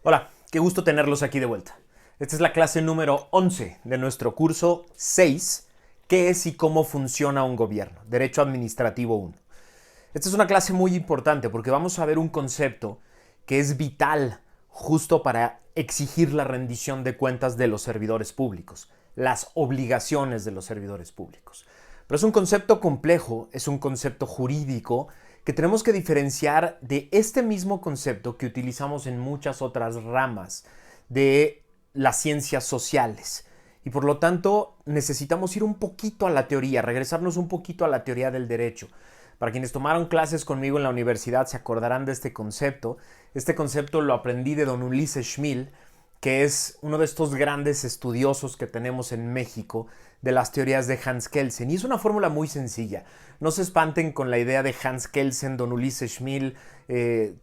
Hola, qué gusto tenerlos aquí de vuelta. Esta es la clase número 11 de nuestro curso 6, ¿qué es y cómo funciona un gobierno? Derecho Administrativo 1. Esta es una clase muy importante porque vamos a ver un concepto que es vital justo para exigir la rendición de cuentas de los servidores públicos, las obligaciones de los servidores públicos. Pero es un concepto complejo, es un concepto jurídico que tenemos que diferenciar de este mismo concepto que utilizamos en muchas otras ramas de las ciencias sociales. Y por lo tanto necesitamos ir un poquito a la teoría, regresarnos un poquito a la teoría del derecho. Para quienes tomaron clases conmigo en la universidad se acordarán de este concepto. Este concepto lo aprendí de don Ulises Schmil, que es uno de estos grandes estudiosos que tenemos en México de las teorías de Hans Kelsen. Y es una fórmula muy sencilla. No se espanten con la idea de Hans Kelsen, don Ulises Schmil,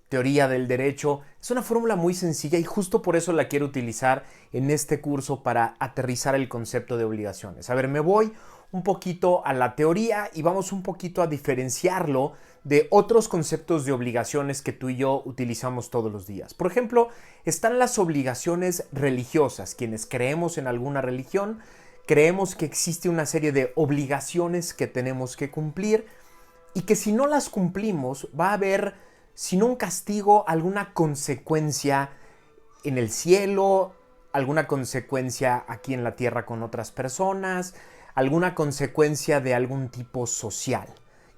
teoría del derecho. Es una fórmula muy sencilla y justo por eso la quiero utilizar en este curso para aterrizar el concepto de obligaciones. A ver, me voy un poquito a la teoría y vamos un poquito a diferenciarlo de otros conceptos de obligaciones que tú y yo utilizamos todos los días. Por ejemplo, están las obligaciones religiosas. Quienes creemos en alguna religión, creemos que existe una serie de obligaciones que tenemos que cumplir y que si no las cumplimos va a haber, si no un castigo, alguna consecuencia en el cielo, alguna consecuencia aquí en la tierra con otras personas, alguna consecuencia de algún tipo social.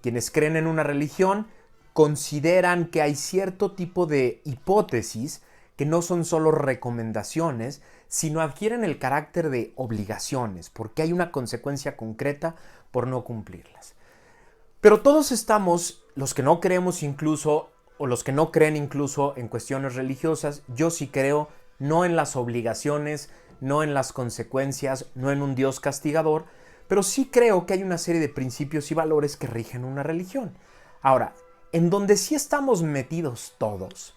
Quienes creen en una religión consideran que hay cierto tipo de hipótesis que no son solo recomendaciones, sino adquieren el carácter de obligaciones, porque hay una consecuencia concreta por no cumplirlas. Pero todos estamos, los que no creemos incluso, o los que no creen incluso en cuestiones religiosas, yo sí creo no en las obligaciones, no en las consecuencias, no en un Dios castigador, pero sí creo que hay una serie de principios y valores que rigen una religión. Ahora, en donde sí estamos metidos todos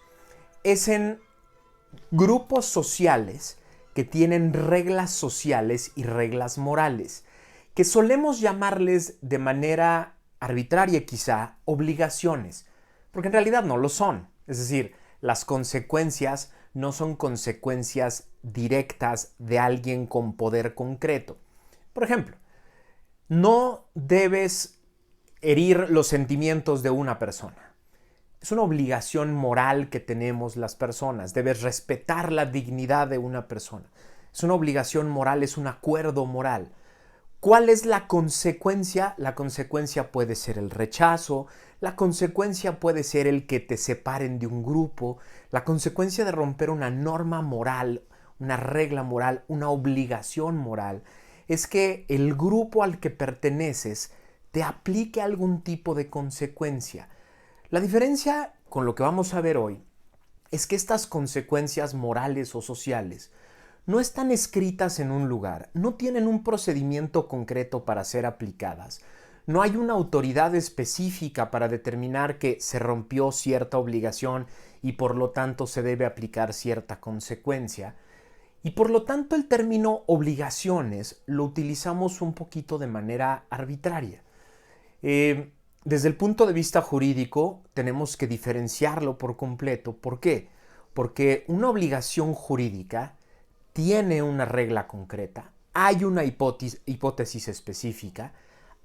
es en grupos sociales que tienen reglas sociales y reglas morales, que solemos llamarles de manera arbitraria quizá obligaciones, porque en realidad no lo son. Es decir, las consecuencias no son consecuencias directas de alguien con poder concreto. Por ejemplo, no debes herir los sentimientos de una persona. Es una obligación moral que tenemos las personas. Debes respetar la dignidad de una persona. Es una obligación moral, es un acuerdo moral. ¿Cuál es la consecuencia? La consecuencia puede ser el rechazo, la consecuencia puede ser el que te separen de un grupo, la consecuencia de romper una norma moral, una regla moral, una obligación moral, es que el grupo al que perteneces te aplique algún tipo de consecuencia. La diferencia con lo que vamos a ver hoy es que estas consecuencias morales o sociales no están escritas en un lugar, no tienen un procedimiento concreto para ser aplicadas, no hay una autoridad específica para determinar que se rompió cierta obligación y por lo tanto se debe aplicar cierta consecuencia. Y por lo tanto el término obligaciones lo utilizamos un poquito de manera arbitraria. Desde el punto de vista jurídico tenemos que diferenciarlo por completo. ¿Por qué? Porque una obligación jurídica tiene una regla concreta, hay una hipótesis específica,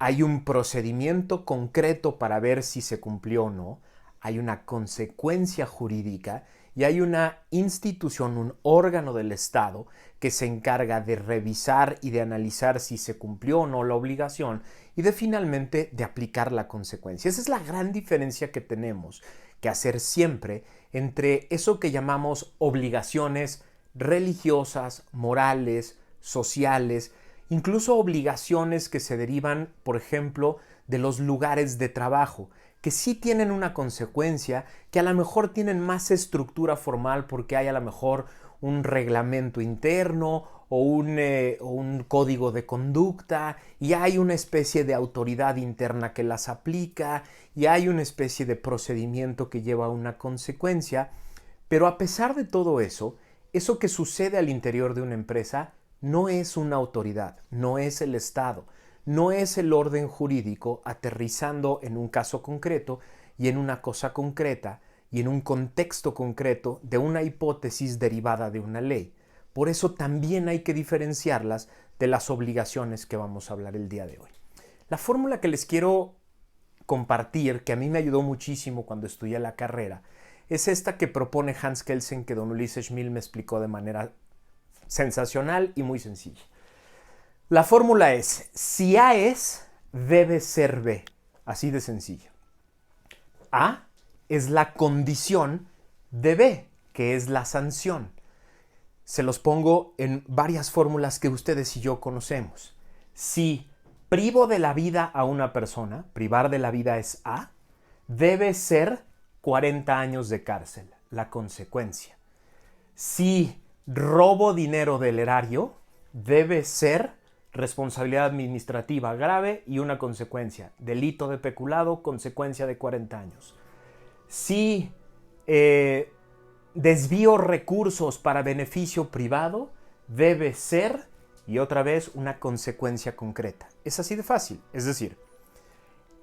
hay un procedimiento concreto para ver si se cumplió o no, hay una consecuencia jurídica y hay una institución, un órgano del Estado que se encarga de revisar y de analizar si se cumplió o no la obligación y de finalmente de aplicar la consecuencia. Esa es la gran diferencia que tenemos que hacer siempre entre eso que llamamos obligaciones religiosas, morales, sociales, incluso obligaciones que se derivan, por ejemplo, de los lugares de trabajo, que sí tienen una consecuencia, que a lo mejor tienen más estructura formal porque hay a lo mejor un reglamento interno o un código de conducta y hay una especie de autoridad interna que las aplica y hay una especie de procedimiento que lleva a una consecuencia, pero a pesar de todo eso, eso que sucede al interior de una empresa no es una autoridad, no es el Estado, no es el orden jurídico aterrizando en un caso concreto y en una cosa concreta y en un contexto concreto de una hipótesis derivada de una ley. Por eso también hay que diferenciarlas de las obligaciones que vamos a hablar el día de hoy. La fórmula que les quiero compartir, que a mí me ayudó muchísimo cuando estudié la carrera, es esta que propone Hans Kelsen, que don Ulises Schmil me explicó de manera sensacional y muy sencilla. La fórmula es, si A es, debe ser B. Así de sencillo. A es la condición de B, que es la sanción. Se los pongo en varias fórmulas que ustedes y yo conocemos. Si privo de la vida a una persona, privar de la vida es A, debe ser 40 años de cárcel, la consecuencia. Si robo dinero del erario, debe ser responsabilidad administrativa grave y una consecuencia, delito de peculado, consecuencia de 40 años. Si desvío recursos para beneficio privado, debe ser, y otra vez, una consecuencia concreta. Es así de fácil. Es decir,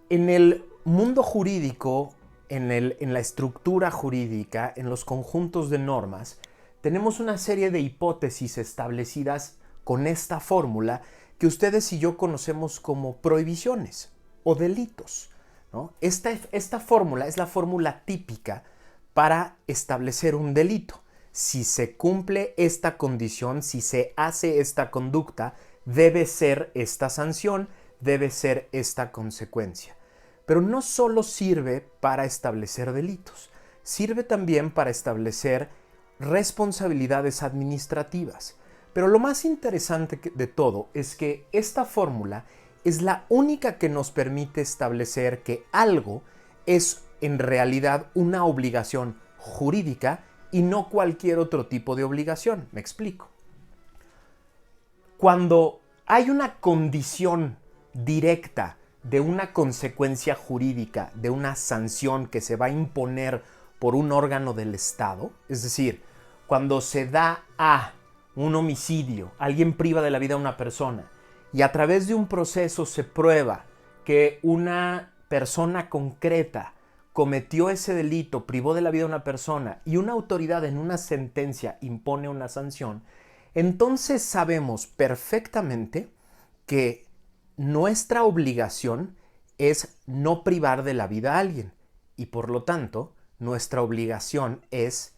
en el mundo jurídico, en la estructura jurídica, en los conjuntos de normas, tenemos una serie de hipótesis establecidas con esta fórmula que ustedes y yo conocemos como prohibiciones o delitos, ¿no? Esta fórmula es la fórmula típica para establecer un delito. Si se cumple esta condición, si se hace esta conducta, debe ser esta sanción, debe ser esta consecuencia. Pero no solo sirve para establecer delitos, sirve también para establecer responsabilidades administrativas. Pero lo más interesante de todo es que esta fórmula es la única que nos permite establecer que algo es en realidad una obligación jurídica y no cualquier otro tipo de obligación. Me explico. Cuando hay una condición directa de una consecuencia jurídica, de una sanción que se va a imponer por un órgano del Estado, es decir, cuando se da a un homicidio, alguien priva de la vida a una persona y a través de un proceso se prueba que una persona concreta cometió ese delito, privó de la vida a una persona y una autoridad en una sentencia impone una sanción, entonces sabemos perfectamente que nuestra obligación es no privar de la vida a alguien y por lo tanto nuestra obligación es,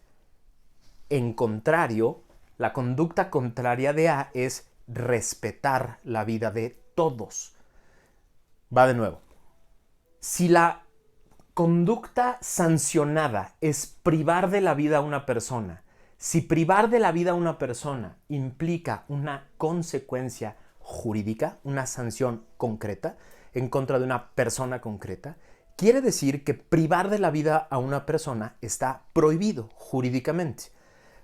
en contrario, la conducta contraria de A es respetar la vida de todos. Va de nuevo. Si la conducta sancionada es privar de la vida a una persona, si privar de la vida a una persona implica una consecuencia jurídica, una sanción concreta en contra de una persona concreta, quiere decir que privar de la vida a una persona está prohibido jurídicamente.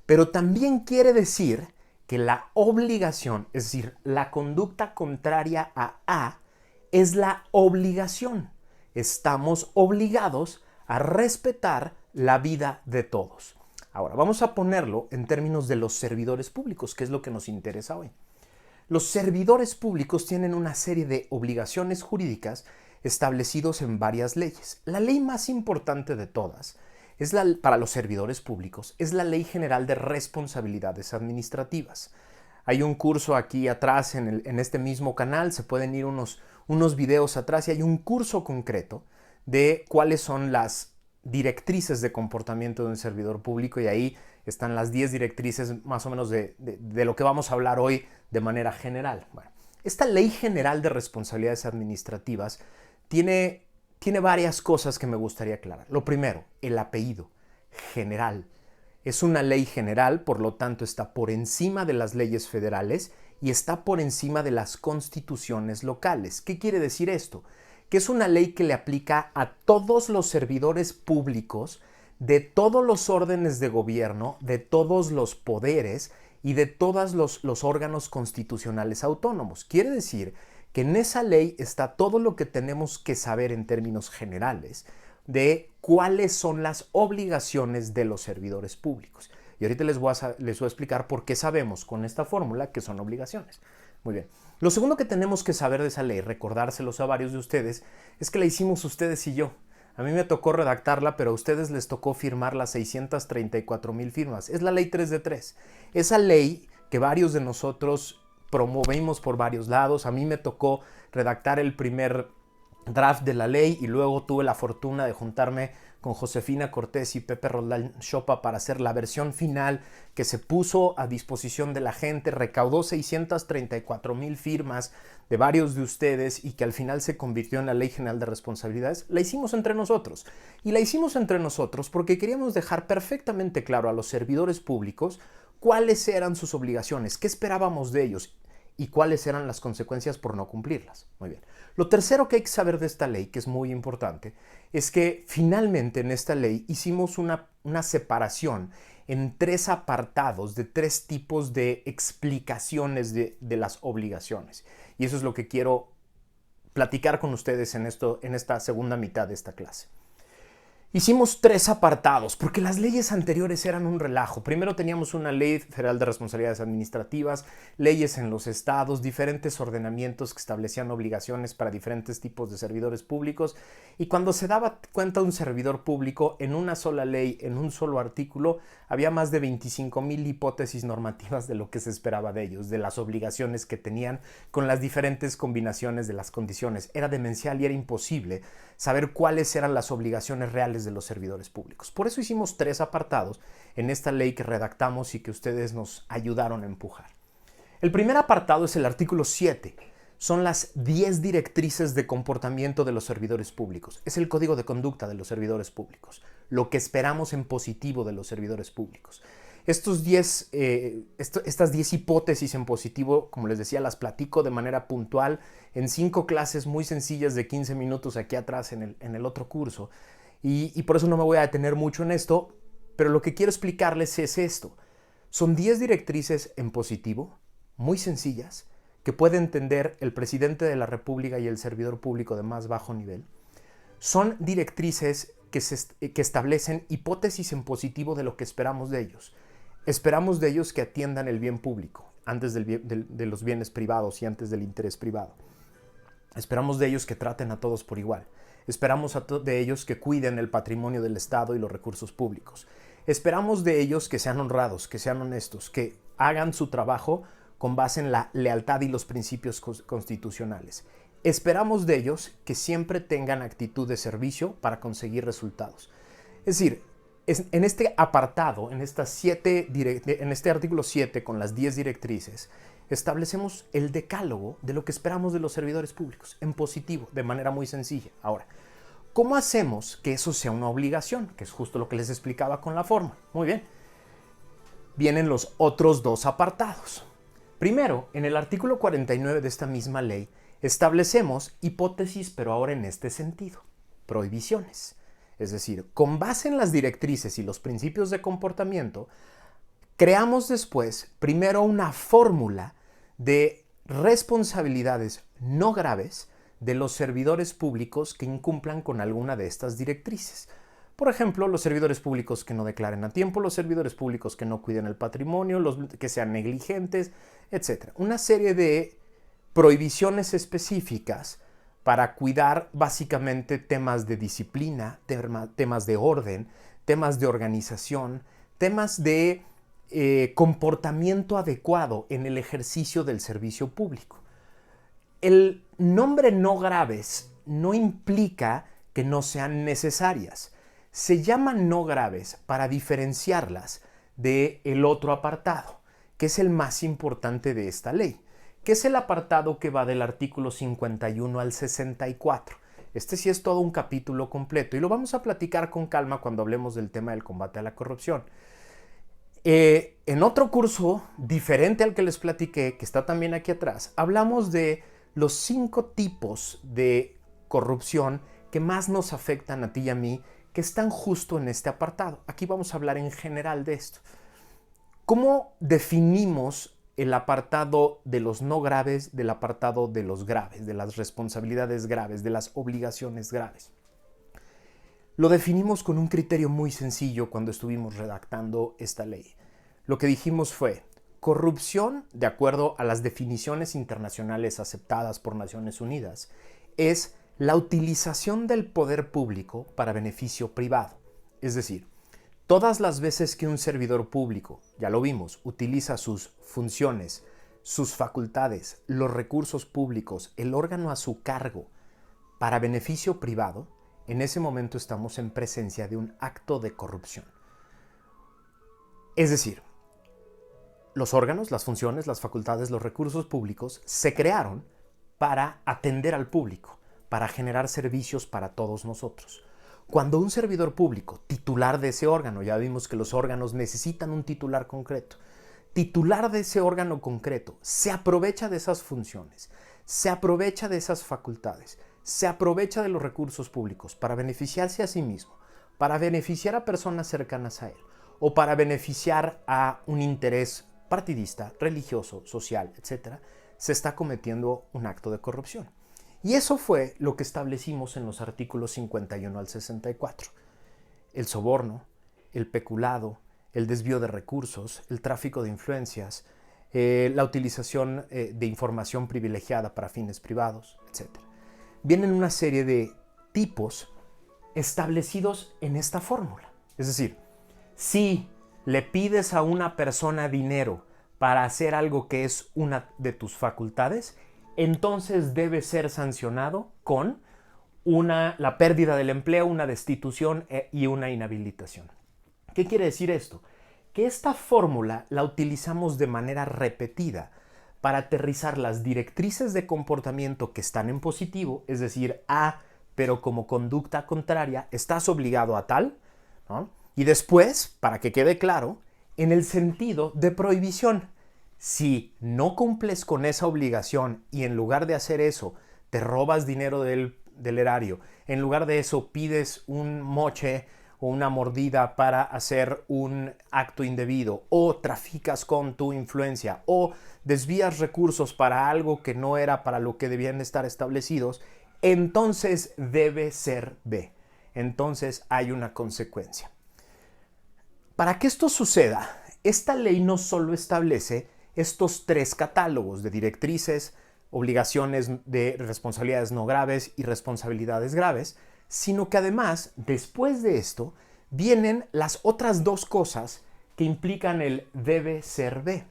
Pero también quiere decir que la obligación, es decir, la conducta contraria a A, es la obligación. Estamos obligados a respetar la vida de todos. Ahora, vamos a ponerlo en términos de los servidores públicos, que es lo que nos interesa hoy. Los servidores públicos tienen una serie de obligaciones jurídicas establecidos en varias leyes. La ley más importante de todas para los servidores públicos es la Ley General de Responsabilidades Administrativas. Hay un curso aquí atrás en este mismo canal, se pueden ir unos videos atrás y hay un curso concreto de cuáles son las directrices de comportamiento de un servidor público y ahí están las 10 directrices más o menos de lo que vamos a hablar hoy de manera general. Bueno, esta Ley General de Responsabilidades Administrativas tiene varias cosas que me gustaría aclarar. Lo primero, el apellido, general. Es una ley general, por lo tanto está por encima de las leyes federales y está por encima de las constituciones locales. ¿Qué quiere decir esto? Que es una ley que le aplica a todos los servidores públicos de todos los órdenes de gobierno, de todos los poderes y de todos los órganos constitucionales autónomos. Quiere decir que en esa ley está todo lo que tenemos que saber en términos generales de cuáles son las obligaciones de los servidores públicos. Y ahorita les voy a explicar por qué sabemos con esta fórmula que son obligaciones. Muy bien. Lo segundo que tenemos que saber de esa ley, recordárselos a varios de ustedes, es que la hicimos ustedes y yo. A mí me tocó redactarla, pero a ustedes les tocó firmar las 634,000 firmas. Es la ley 3 de 3. Esa ley que varios de nosotros promovimos por varios lados. A mí me tocó redactar el primer draft de la ley y luego tuve la fortuna de juntarme con Josefina Cortés y Pepe Roldán Chopa para hacer la versión final que se puso a disposición de la gente, recaudó 634,000 firmas de varios de ustedes y que al final se convirtió en la Ley General de Responsabilidades. La hicimos entre nosotros y la hicimos entre nosotros porque queríamos dejar perfectamente claro a los servidores públicos cuáles eran sus obligaciones, qué esperábamos de ellos y cuáles eran las consecuencias por no cumplirlas. Muy bien. Lo tercero que hay que saber de esta ley, que es muy importante, es que finalmente en esta ley hicimos una separación en 3 apartados de 3 tipos de explicaciones de las obligaciones. Y eso es lo que quiero platicar con ustedes en esta segunda mitad de esta clase. Hicimos 3 apartados, porque las leyes anteriores eran un relajo. Primero teníamos una ley federal de responsabilidades administrativas, leyes en los estados, diferentes ordenamientos que establecían obligaciones para diferentes tipos de servidores públicos. Y cuando se daba cuenta un servidor público, en una sola ley, en un solo artículo, había más de 25,000 hipótesis normativas de lo que se esperaba de ellos, de las obligaciones que tenían con las diferentes combinaciones de las condiciones. Era demencial y era imposible saber cuáles eran las obligaciones reales de los servidores públicos. Por eso hicimos 3 apartados en esta ley que redactamos y que ustedes nos ayudaron a empujar. El primer apartado es el artículo 7. Son las 10 directrices de comportamiento de los servidores públicos. Es el código de conducta de los servidores públicos, lo que esperamos en positivo de los servidores públicos. Estas 10 hipótesis en positivo, como les decía, las platico de manera puntual en 5 clases muy sencillas de 15 minutos aquí atrás en el otro curso. Y por eso no me voy a detener mucho en esto, pero lo que quiero explicarles es esto. Son 10 directrices en positivo, muy sencillas, que puede entender el presidente de la República y el servidor público de más bajo nivel. Son directrices que establecen hipótesis en positivo de lo que esperamos de ellos. Esperamos de ellos que atiendan el bien público antes de los bienes privados y antes del interés privado. Esperamos de ellos que traten a todos por igual. Esperamos de ellos que cuiden el patrimonio del Estado y los recursos públicos. Esperamos de ellos que sean honrados, que sean honestos, que hagan su trabajo con base en la lealtad y los principios constitucionales. Esperamos de ellos que siempre tengan actitud de servicio para conseguir resultados. Es decir, en este apartado, en este artículo 7 con las 10 directrices, establecemos el decálogo de lo que esperamos de los servidores públicos, en positivo, de manera muy sencilla. Ahora, ¿cómo hacemos que eso sea una obligación? Que es justo lo que les explicaba con la forma. Muy bien. Vienen los otros 2 apartados. Primero, en el artículo 49 de esta misma ley, establecemos hipótesis, pero ahora en este sentido, prohibiciones. Es decir, con base en las directrices y los principios de comportamiento, creamos después, primero, una fórmula de responsabilidades no graves de los servidores públicos que incumplan con alguna de estas directrices. Por ejemplo, los servidores públicos que no declaren a tiempo, los servidores públicos que no cuiden el patrimonio, los que sean negligentes, etc. Una serie de prohibiciones específicas para cuidar básicamente temas de disciplina, temas de orden, temas de organización, temas de comportamiento adecuado en el ejercicio del servicio público. El nombre no graves no implica que no sean necesarias. Se llaman no graves para diferenciarlas del otro apartado, que es el más importante de esta ley, que es el apartado que va del artículo 51 al 64. Este sí es todo un capítulo completo y lo vamos a platicar con calma cuando hablemos del tema del combate a la corrupción. En otro curso diferente al que les platiqué, que está también aquí atrás, hablamos de los 5 tipos de corrupción que más nos afectan a ti y a mí, que están justo en este apartado. Aquí vamos a hablar en general de esto. ¿Cómo definimos el apartado de los no graves del apartado de los graves, de las responsabilidades graves, de las obligaciones graves? Lo definimos con un criterio muy sencillo cuando estuvimos redactando esta ley. Lo que dijimos fue: corrupción, de acuerdo a las definiciones internacionales aceptadas por Naciones Unidas, es la utilización del poder público para beneficio privado. Es decir, todas las veces que un servidor público, ya lo vimos, utiliza sus funciones, sus facultades, los recursos públicos, el órgano a su cargo para beneficio privado, en ese momento estamos en presencia de un acto de corrupción. Es decir, los órganos, las funciones, las facultades, los recursos públicos se crearon para atender al público, para generar servicios para todos nosotros. Cuando un servidor público, titular de ese órgano, ya vimos que los órganos necesitan un titular concreto, titular de ese órgano concreto, se aprovecha de esas funciones, se aprovecha de esas facultades, se aprovecha de los recursos públicos para beneficiarse a sí mismo, para beneficiar a personas cercanas a él o para beneficiar a un interés partidista, religioso, social, etc., se está cometiendo un acto de corrupción. Y eso fue lo que establecimos en los artículos 51 al 64. El soborno, el peculado, el desvío de recursos, el tráfico de influencias, la utilización de información privilegiada para fines privados, etc. Vienen una serie de tipos establecidos en esta fórmula. Es decir, si le pides a una persona dinero para hacer algo que es una de tus facultades, entonces debe ser sancionado con la pérdida del empleo, una destitución y una inhabilitación. ¿Qué quiere decir esto? Que esta fórmula la utilizamos de manera repetida para aterrizar las directrices de comportamiento que están en positivo, es decir, pero como conducta contraria, estás obligado a tal, ¿no? Y después, para que quede claro, en el sentido de prohibición. Si no cumples con esa obligación y en lugar de hacer eso te robas dinero del erario, en lugar de eso pides un moche o una mordida para hacer un acto indebido o traficas con tu influencia o desvías recursos para algo que no era para lo que debían estar establecidos, entonces debe ser B. Entonces hay una consecuencia. Para que esto suceda, esta ley no solo establece estos tres catálogos de directrices, obligaciones de responsabilidades no graves y responsabilidades graves, sino que además, después de esto, vienen las otras dos cosas que implican el debe ser B,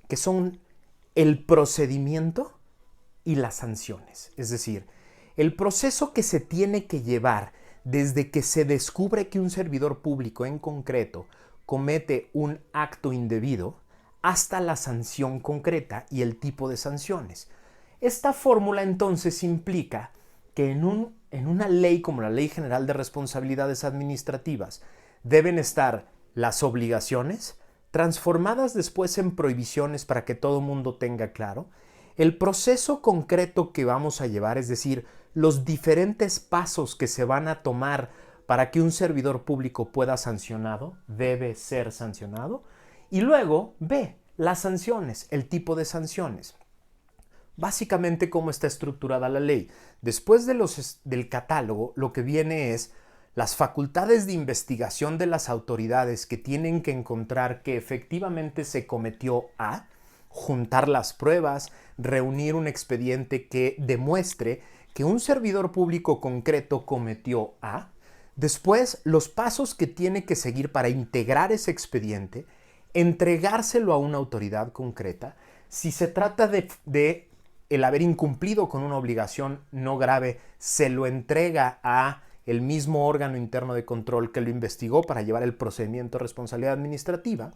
que son el procedimiento y las sanciones. Es decir, el proceso que se tiene que llevar desde que se descubre que un servidor público en concreto comete un acto indebido hasta la sanción concreta y el tipo de sanciones. Esta fórmula entonces implica que en una ley como la Ley General de Responsabilidades Administrativas deben estar las obligaciones transformadas después en prohibiciones para que todo el mundo tenga claro el proceso concreto que vamos a llevar, es decir, los diferentes pasos que se van a tomar para que un servidor público pueda debe ser sancionado. Y luego, B, las sanciones, el tipo de sanciones. Básicamente, cómo está estructurada la ley. Después del catálogo, lo que viene es las facultades de investigación de las autoridades que tienen que encontrar que efectivamente se cometió A, juntar las pruebas, reunir un expediente que demuestre que un servidor público concreto cometió A. Después, los pasos que tiene que seguir para integrar ese expediente, entregárselo a una autoridad concreta. Si se trata de el haber incumplido con una obligación no grave, se lo entrega a el mismo órgano interno de control que lo investigó para llevar el procedimiento de responsabilidad administrativa.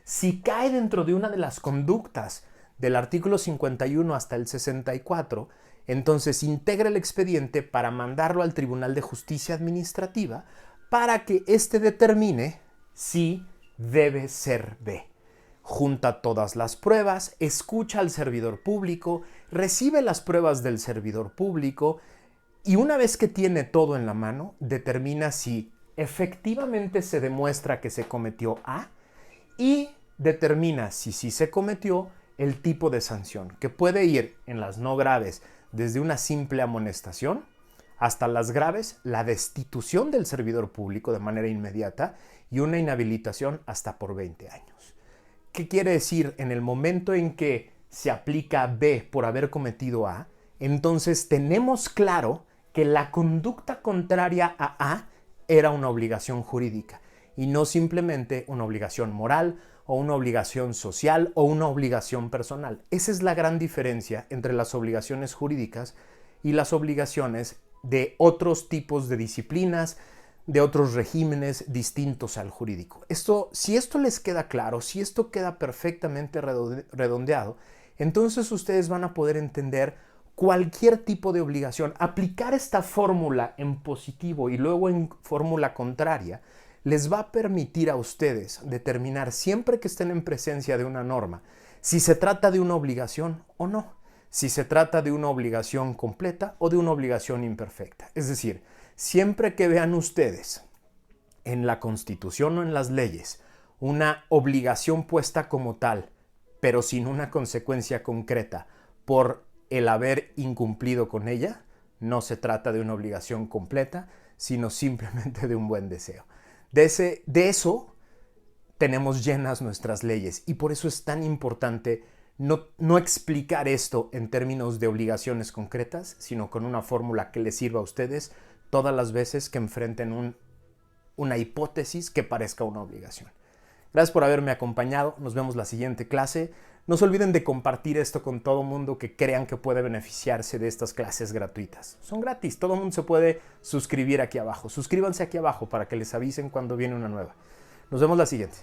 Si cae dentro de una de las conductas del artículo 51 hasta el 64, entonces integra el expediente para mandarlo al Tribunal de Justicia Administrativa para que éste determine si debe ser B. Junta todas las pruebas, escucha al servidor público, recibe las pruebas del servidor público y una vez que tiene todo en la mano, determina si efectivamente se demuestra que se cometió A y determina si sí se cometió el tipo de sanción, que puede ir en las no graves desde una simple amonestación hasta las graves, la destitución del servidor público de manera inmediata y una inhabilitación hasta por 20 años. ¿Qué quiere decir? En el momento en que se aplica B por haber cometido A, entonces tenemos claro que la conducta contraria a A era una obligación jurídica y no simplemente una obligación moral o una obligación social o una obligación personal. Esa es la gran diferencia entre las obligaciones jurídicas y las obligaciones de otros tipos de disciplinas, de otros regímenes distintos al jurídico. Si esto les queda claro, si esto queda perfectamente redondeado, entonces ustedes van a poder entender cualquier tipo de obligación. Aplicar esta fórmula en positivo y luego en fórmula contraria les va a permitir a ustedes determinar siempre que estén en presencia de una norma si se trata de una obligación o no, si se trata de una obligación completa o de una obligación imperfecta. Es decir, siempre que vean ustedes en la Constitución o en las leyes una obligación puesta como tal, pero sin una consecuencia concreta por el haber incumplido con ella, no se trata de una obligación completa, sino simplemente de un buen deseo. De eso tenemos llenas nuestras leyes y por eso es tan importante no explicar esto en términos de obligaciones concretas, sino con una fórmula que les sirva a ustedes todas las veces que enfrenten una hipótesis que parezca una obligación. Gracias por haberme acompañado. Nos vemos la siguiente clase. No se olviden de compartir esto con todo mundo que crean que puede beneficiarse de estas clases gratuitas. Son gratis. Todo mundo se puede suscribir aquí abajo. Suscríbanse aquí abajo para que les avisen cuando viene una nueva. Nos vemos la siguiente.